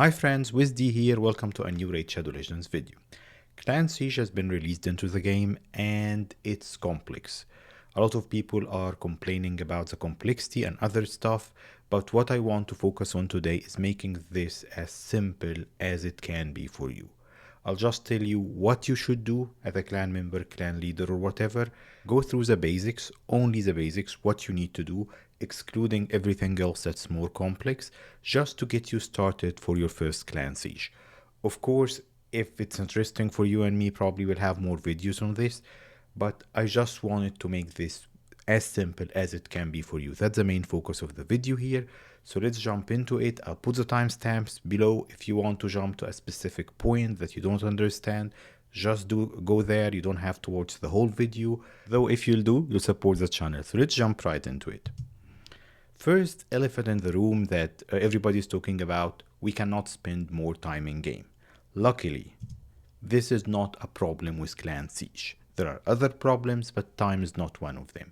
Hi friends, wizd here, welcome to a new Raid Shadow Legends video. Clan Siege has been released into the game and it's complex. A lot of people are complaining about the complexity and other stuff, but what I want to focus on today is making this as simple as it can be for you. I'll just tell you what you should do as a clan member, clan leader or whatever. Go through the basics, only the basics, what you need to do, excluding everything else that's more complex, just to get you started for your first clan siege. Of course, if it's interesting for you and me, probably we'll have more videos on this, but I just wanted to make this as simple as it can be for you. That's the main focus of the video here. So let's jump into it. I'll put the timestamps below if you want to jump to a specific point that you don't understand. Just go there. You don't have to watch the whole video, though if you'll do, you'll support the channel. So let's jump right into it. First elephant in the room that everybody's talking about, we cannot spend more time in game. Luckily, this is not a problem with Clan Siege. There are other problems, but time is not one of them.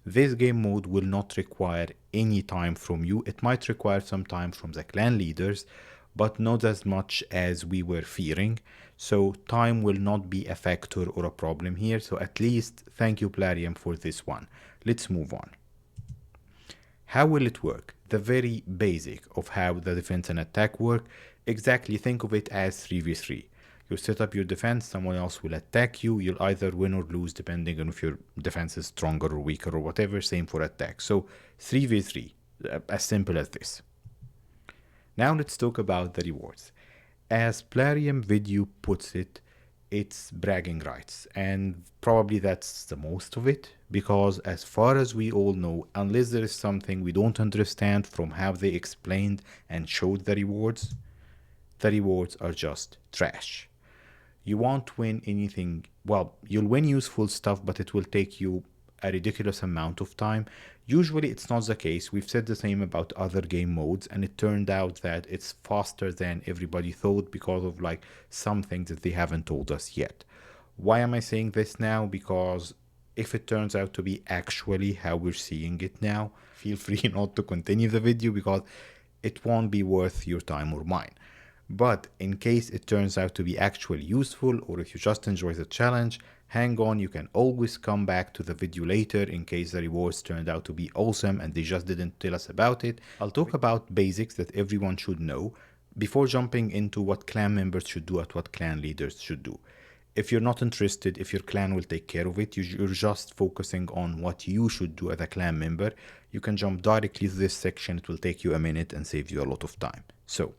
This game mode will not require any time from you. It might require some time from the clan leaders, but not as much as we were fearing. So time will not be a factor or a problem here. So at least thank you Plarium for this one. Let's move on. How will it work? The very basic of how the defense and attack work. Exactly, think of it as 3v3. You set up your defense, someone else will attack you. You'll either win or lose depending on if your defense is stronger or weaker or whatever. Same for attack. So 3v3, as simple as this. Now let's talk about the rewards. As Plarium video puts it, it's bragging rights, and probably that's the most of it, because as far as we all know, unless there is something we don't understand from how they explained and showed the rewards are just trash. You won't win anything. Well, you'll win useful stuff, but it will take you a ridiculous amount of time. Usually it's not the case. We've said the same about other game modes, and it turned out that it's faster than everybody thought because of like some things that they haven't told us yet. Why am I saying this now? Because if it turns out to be actually how we're seeing it now, feel free not to continue the video because it won't be worth your time or mine. But in case it turns out to be actually useful, or if you just enjoy the challenge, hang on, you can always come back to the video later in case the rewards turned out to be awesome and they just didn't tell us about it. I'll talk about basics that everyone should know before jumping into what clan members should do and what clan leaders should do. If you're not interested, if your clan will take care of it, you're just focusing on what you should do as a clan member, you can jump directly to this section. It will take you a minute and save you a lot of time. So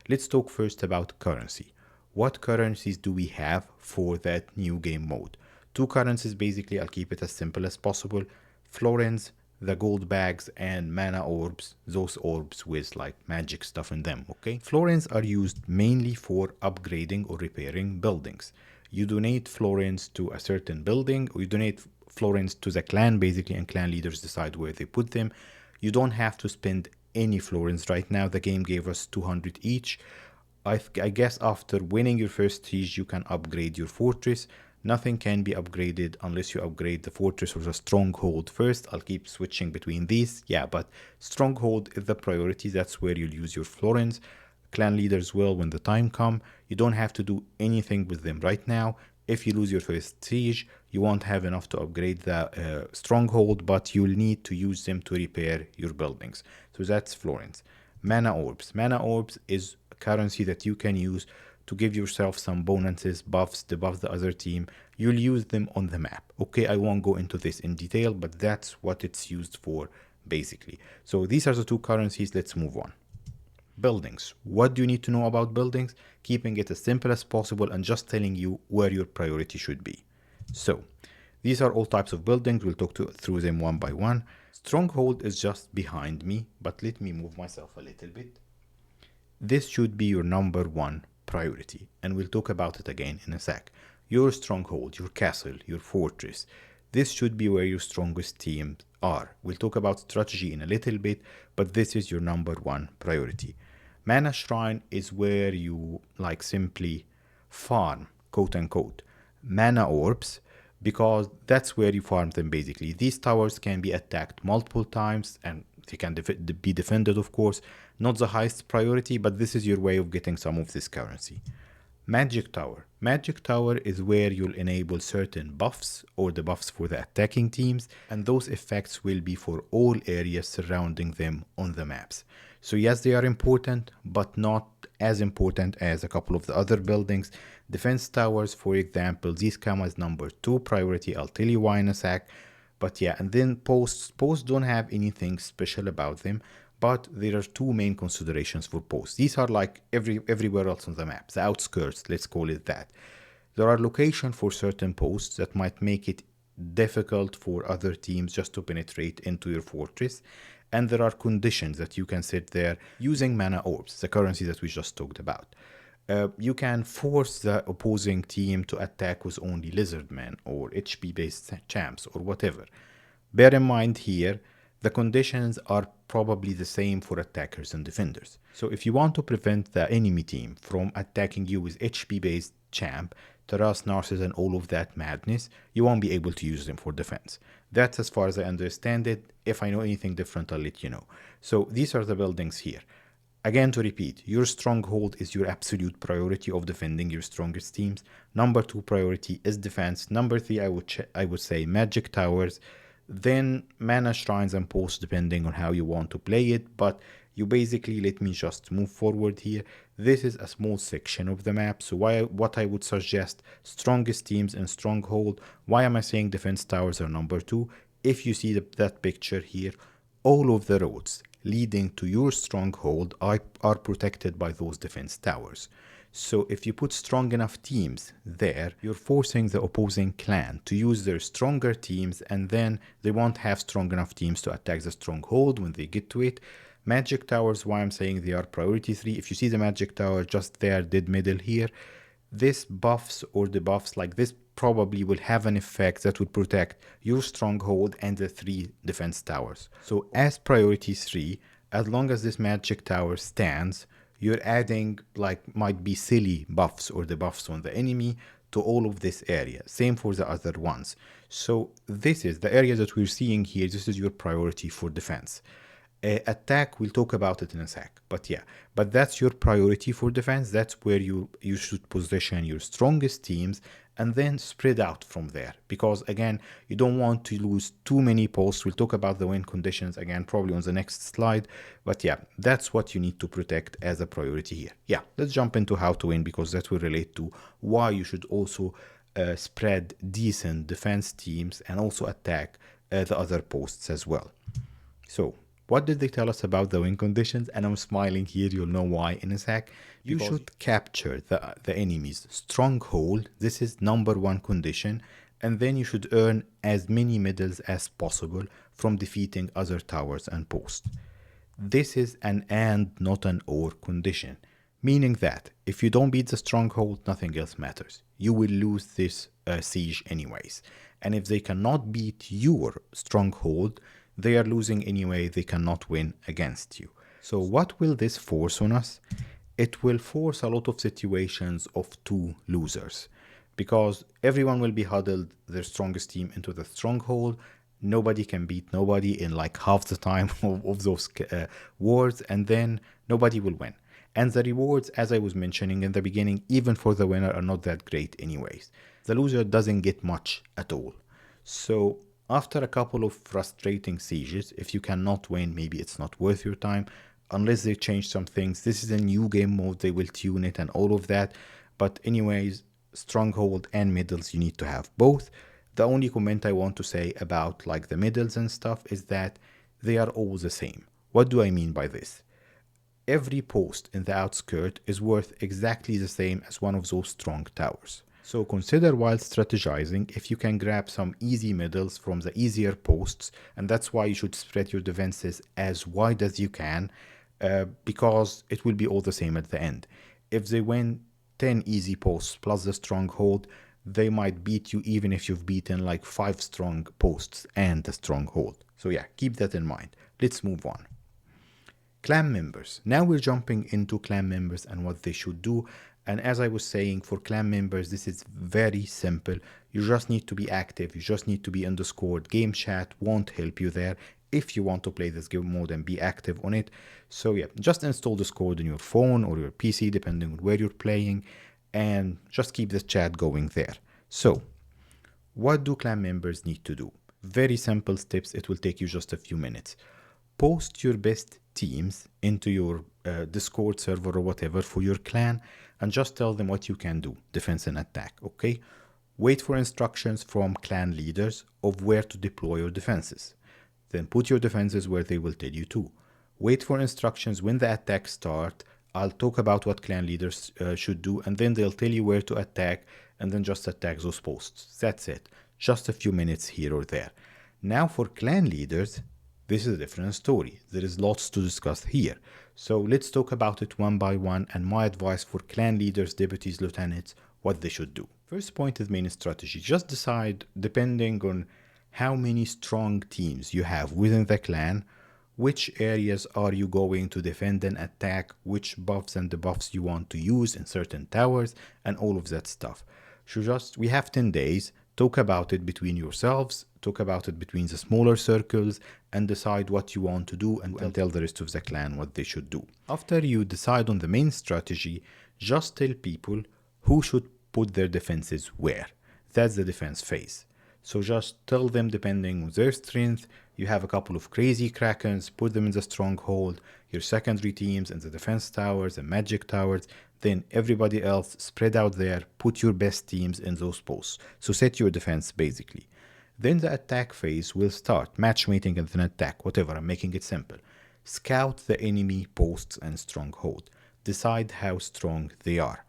let's talk first about currency. What currencies do we have for that new game mode? Two currencies basically, I'll keep it as simple as possible. Florins, the gold bags, and mana orbs, those orbs with like magic stuff in them, okay? Florins are used mainly for upgrading or repairing buildings. You donate florins to a certain building, or you donate florins to the clan basically, and clan leaders decide where they put them. You don't have to spend any florins right now. The game gave us 200 each. I guess after winning your first siege, you can upgrade your fortress. Nothing can be upgraded unless you upgrade the fortress or the stronghold first. I'll keep switching between these. Yeah, but stronghold is the priority. That's where you'll use your florins. Clan leaders will when the time comes. You don't have to do anything with them right now. If you lose your first siege, you won't have enough to upgrade the stronghold, but you'll need to use them to repair your buildings. So that's florins. Mana orbs. Mana orbs is a currency that you can use to give yourself some bonuses, buffs, debuff the other team. You'll use them on the map. Okay, I won't go into this in detail, but that's what it's used for basically. So these are the two currencies. Let's move on. Buildings. What do you need to know about buildings? Keeping it as simple as possible and just telling you where your priority should be. So these are all types of buildings. We'll talk through them one by one. Stronghold is just behind me, but let me move myself a little bit. This should be your number one priority, and we'll talk about it again in a sec. Your stronghold, your castle, your fortress. This should be where your strongest teams are. We'll talk about strategy in a little bit, but this is your number one priority. Mana Shrine is where you like simply farm, quote unquote, mana orbs, because that's where you farm them basically. These towers can be attacked multiple times and they can be defended, of course. Not the highest priority, but this is your way of getting some of this currency. Magic Tower. Magic Tower is where you'll enable certain buffs or the buffs for the attacking teams, and those effects will be for all areas surrounding them on the maps. So yes, they are important, but not as important as a couple of the other buildings. Defense towers, for example, these come as number 2 priority. I'll tell you why in a sec. But yeah, and then posts. Posts don't have anything special about them, but there are two main considerations for posts. These are like everywhere else on the map, the outskirts, let's call it that. There are locations for certain posts that might make it difficult for other teams just to penetrate into your fortress. And there are conditions that you can set there using mana orbs, the currency that we just talked about. You can force the opposing team to attack with only lizardmen or HP based champs or whatever. Bear in mind here, the conditions are probably the same for attackers and defenders. So if you want to prevent the enemy team from attacking you with HP based champ, Taras, Narcissus and all of that madness, you won't be able to use them for defense. That's as far as I understand it. If I know anything different, I'll let you know. So these are the buildings here. Again, to repeat, your stronghold is your absolute priority of defending your strongest teams. Number 2 priority is defense. Number 3, I would say magic towers. Then mana shrines and posts depending on how you want to play it. But you basically, let me just move forward here. This is a small section of the map. So what I would suggest, strongest teams and stronghold. Why am I saying defense towers are number 2? If you see that picture here, all of the roads leading to your stronghold are protected by those defense towers. So if you put strong enough teams there, you're forcing the opposing clan to use their stronger teams, and then they won't have strong enough teams to attack the stronghold when they get to it. Magic towers, why I'm saying they are priority 3. If you see the magic tower just there, dead middle here, this buffs or debuffs like this probably will have an effect that would protect your stronghold and the 3 defense towers. So as priority 3, as long as this magic tower stands, you're adding like might be silly buffs or debuffs on the enemy to all of this area. Same for the other ones. So this is the area that we're seeing here. This is your priority for defense. Attack, we'll talk about it in a sec, but that's your priority for defense. That's where you should position your strongest teams and then spread out from there, because again, you don't want to lose too many posts. We'll talk about the win conditions again probably on the next slide, but yeah, that's what you need to protect as a priority here. Yeah, let's jump into how to win, because that will relate to why you should also spread decent defense teams and also attack the other posts as well. So what did they tell us about the win conditions? And I'm smiling here, you'll know why in a sec. You should capture the enemy's stronghold. This is number 1 condition. And then you should earn as many medals as possible from defeating other towers and posts. This is an and, not an or condition. Meaning that if you don't beat the stronghold, nothing else matters. You will lose this siege anyways. And if they cannot beat your stronghold, they are losing anyway. They cannot win against you. So what will this force on us? It will force a lot of situations of 2 losers, because everyone will be huddled their strongest team into the stronghold. Nobody can beat nobody in like half the time of those wars, and then nobody will win. And the rewards, as I was mentioning in the beginning, even for the winner, are not that great anyways. The loser doesn't get much at all. So after a couple of frustrating sieges, if you cannot win, maybe it's not worth your time, unless they change some things. This is a new game mode, they will tune it and all of that. But anyways, stronghold and middles, you need to have both. The only comment I want to say about like the middles and stuff is that they are all the same. What do I mean by this? Every post in the outskirt is worth exactly the same as one of those strong towers. So consider while strategizing if you can grab some easy middles from the easier posts, and that's why you should spread your defenses as wide as you can, because it will be all the same at the end. If they win 10 easy posts plus the stronghold, they might beat you even if you've beaten like 5 strong posts and the stronghold. So yeah, keep that in mind. Let's move on. Clan members. Now we're jumping into clan members and what they should do. And as I was saying, for clan members, this is very simple. You just need to be active. You just need to be in Discord. Game chat won't help you there. if you want to play this game mode and be active on it. So yeah, just install Discord on your phone or your PC, depending on where you're playing, and just keep the chat going there. So what do clan members need to do? Very simple steps. It will take you just a few minutes. Post your best teams into your Discord server or whatever for your clan, and just tell them what you can do, defense and attack, okay? Wait for instructions from clan leaders of where to deploy your defenses. Then put your defenses where they will tell you to. Wait for instructions when the attacks start. I'll talk about what clan leaders should do, and then they'll tell you where to attack, and then just attack those posts. That's it. Just a few minutes here or there. Now for clan leaders, this is a different story. There is lots to discuss here. So let's talk about it one by one, and my advice for clan leaders, deputies, lieutenants, what they should do. First point is main strategy. Just decide, depending on how many strong teams you have within the clan, which areas are you going to defend and attack, which buffs and debuffs you want to use in certain towers, and all of that stuff. So we have 10 days, talk about it between yourselves, talk about it between the smaller circles, and decide what you want to do, and tell the rest of the clan what they should do. After you decide on the main strategy, just tell people who should put their defenses where. That's the defense phase. So just tell them, depending on their strength, you have a couple of crazy krakens, put them in the stronghold, your secondary teams in the defense towers and magic towers, then everybody else spread out there, put your best teams in those posts. So set your defense basically. Then the attack phase will start, matchmaking and then attack, whatever, I'm making it simple. Scout the enemy posts and stronghold. Decide how strong they are.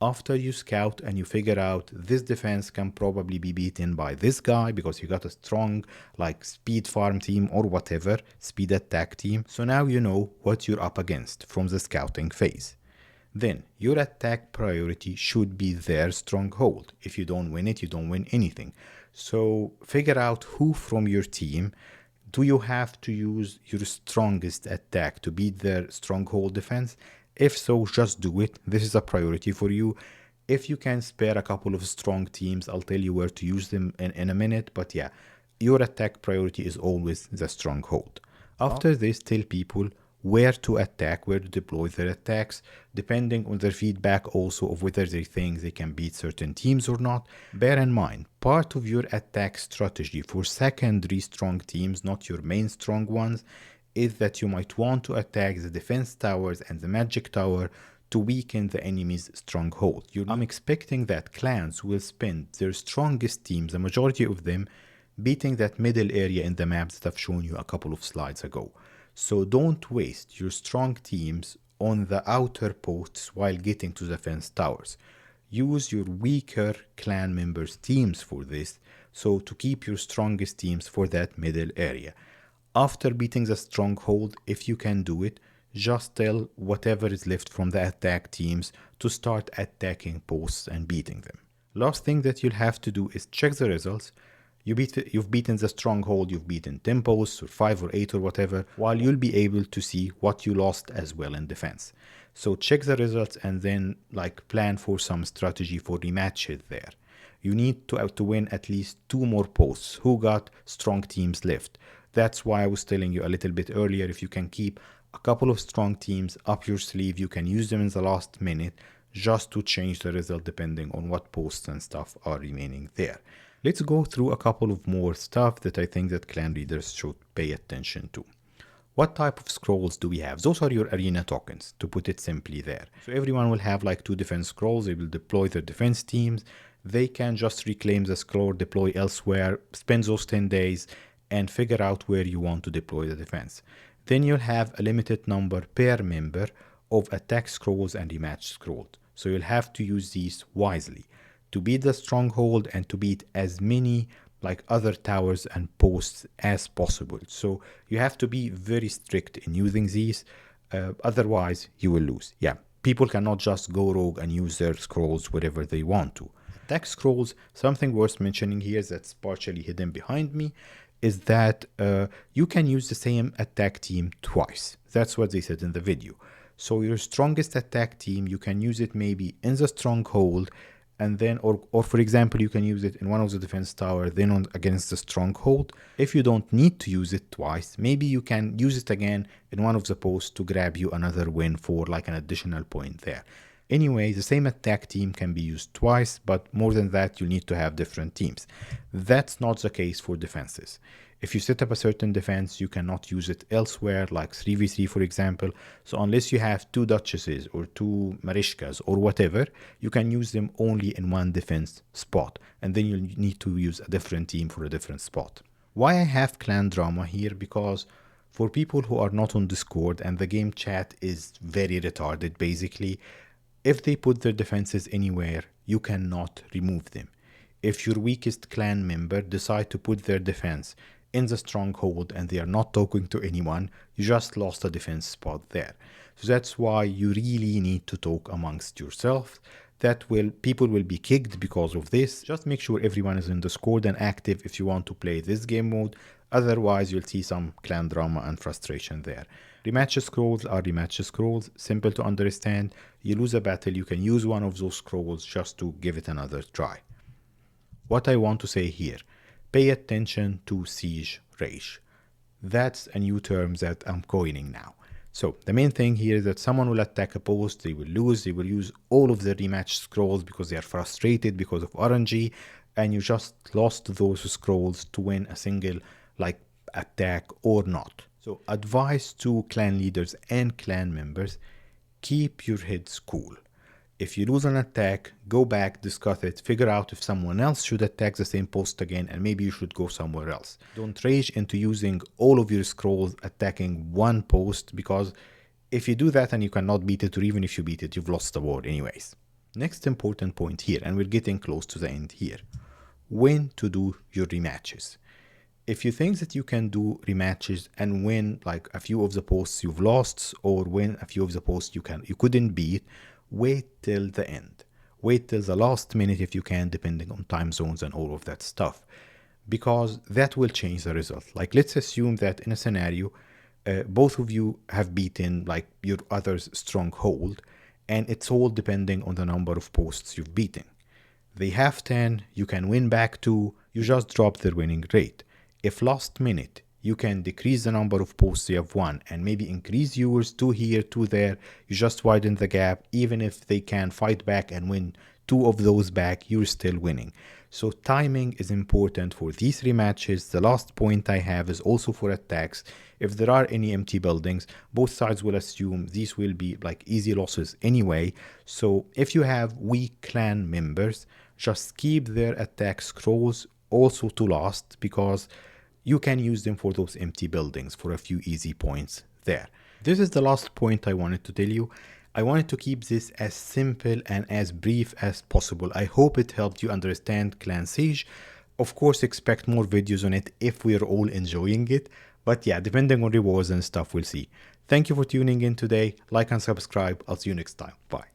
After you scout and you figure out this defense can probably be beaten by this guy because you got a strong like speed farm team or whatever, speed attack team. So now you know what you're up against from the scouting phase. Then your attack priority should be their stronghold. If you don't win it, you don't win anything. So figure out who from your team do you have to use your strongest attack to beat their stronghold defense. If so, just do it. This is a priority for you. If you can spare a couple of strong teams, I'll tell you where to use them in a minute. But yeah, your attack priority is always the stronghold. After this, tell people where to attack, where to deploy their attacks, depending on their feedback also of whether they think they can beat certain teams or not. Bear in mind, part of your attack strategy for secondary strong teams, not your main strong ones, is that you might want to attack the defense towers and the magic tower to weaken the enemy's stronghold. I'm expecting that clans will spend their strongest teams, the majority of them, beating that middle area in the maps that I've shown you a couple of slides ago. So don't waste your strong teams on the outer posts while getting to the fence towers. Use your weaker clan members' teams for this, so to keep your strongest teams for that middle area. After beating the stronghold, if you can do it, just tell whatever is left from the attack teams to start attacking posts and beating them. Last thing that you'll have to do is check the results. You've beaten the stronghold, you've beaten 10 posts or 5 or 8 or whatever, while you'll be able to see what you lost as well in defense. So check the results and then plan for some strategy for rematches there. You need to win at least 2 more posts. Who got strong teams left? That's why I was telling you a little bit earlier, if you can keep a couple of strong teams up your sleeve, you can use them in the last minute just to change the result depending on what posts and stuff are remaining there. Let's go through a couple of more stuff that I think that clan leaders should pay attention to. What type of scrolls do we have? Those are your arena tokens, to put it simply there. So everyone will have 2 defense scrolls. They will deploy their defense teams. They can just reclaim the scroll, deploy elsewhere, spend those 10 days, and figure out where you want to deploy the defense. Then you'll have a limited number per member of attack scrolls and rematch scrolls. So you'll have to use these wisely to beat the stronghold and to beat as many other towers and posts as possible. So you have to be very strict in using these, otherwise you will lose. Yeah, people cannot just go rogue and use their scrolls wherever they want to. Attack scrolls, something worth mentioning here that's partially hidden behind me, is that you can use the same attack team twice. That's what they said in the video. So your strongest attack team, you can use it maybe in the stronghold and then, or for example, you can use it in one of the defense tower, then on against the stronghold. If you don't need to use it twice, maybe you can use it again in one of the posts to grab you another win for like an additional point there. Anyway, the same attack team can be used twice, but more than that, you need to have different teams. That's not the case for defenses. If you set up a certain defense, you cannot use it elsewhere, like 3v3 for example. So unless you have 2 duchesses or 2 marishkas or whatever, you can use them only in one defense spot. And then you need to use a different team for a different spot. Why I have clan drama here? Because for people who are not on Discord and the game chat is very retarded basically, if they put their defenses anywhere, you cannot remove them. If your weakest clan member decide to put their defense in the stronghold and they are not talking to anyone, you just lost a defense spot there. So that's why you really need to talk amongst yourselves. People will be kicked because of this. Just make sure everyone is in Discord and active if you want to play this game mode. Otherwise, you'll see some clan drama and frustration there. Rematch scrolls are rematch scrolls, simple to understand. You lose a battle, you can use one of those scrolls just to give it another try. What I want to say here, pay attention to siege rage. That's a new term that I'm coining now. So the main thing here is that someone will attack a post, they will lose, they will use all of the rematch scrolls because they are frustrated because of RNG, and you just lost those scrolls to win a single like attack or not. So advice to clan leaders and clan members, keep your heads cool. If you lose an attack, go back, discuss it, figure out if someone else should attack the same post again and maybe you should go somewhere else. Don't rage into using all of your scrolls attacking one post, because if you do that and you cannot beat it, or even if you beat it, you've lost the war anyways. Next important point here, and we're getting close to the end here, when to do your rematches. If you think that you can do rematches and win like a few of the posts you've lost, or win a few of the posts you couldn't beat, wait till the end. Wait till the last minute if you can, depending on time zones and all of that stuff, because that will change the result. Like let's assume that in a scenario, both of you have beaten like your other's stronghold, and it's all depending on the number of posts you've beaten. They have 10, you can win back 2, you just drop their winning rate. If last minute you can decrease the number of posts you have won and maybe increase yours, 2 here, 2 there, you just widen the gap. Even if they can fight back and win 2 of those back, you're still winning. So timing is important for these rematches. The last point I have is also for attacks. If there are any empty buildings, both sides will assume these will be like easy losses anyway. So if you have weak clan members, just keep their attack scrolls also to last, because you can use them for those empty buildings for a few easy points there. This is the last point I wanted to tell you. I wanted to keep this as simple and as brief as possible. I hope it helped you understand Clan Siege. Of course, expect more videos on it if we're all enjoying it. But yeah, depending on rewards and stuff, we'll see. Thank you for tuning in today. Like and subscribe. I'll see you next time. Bye.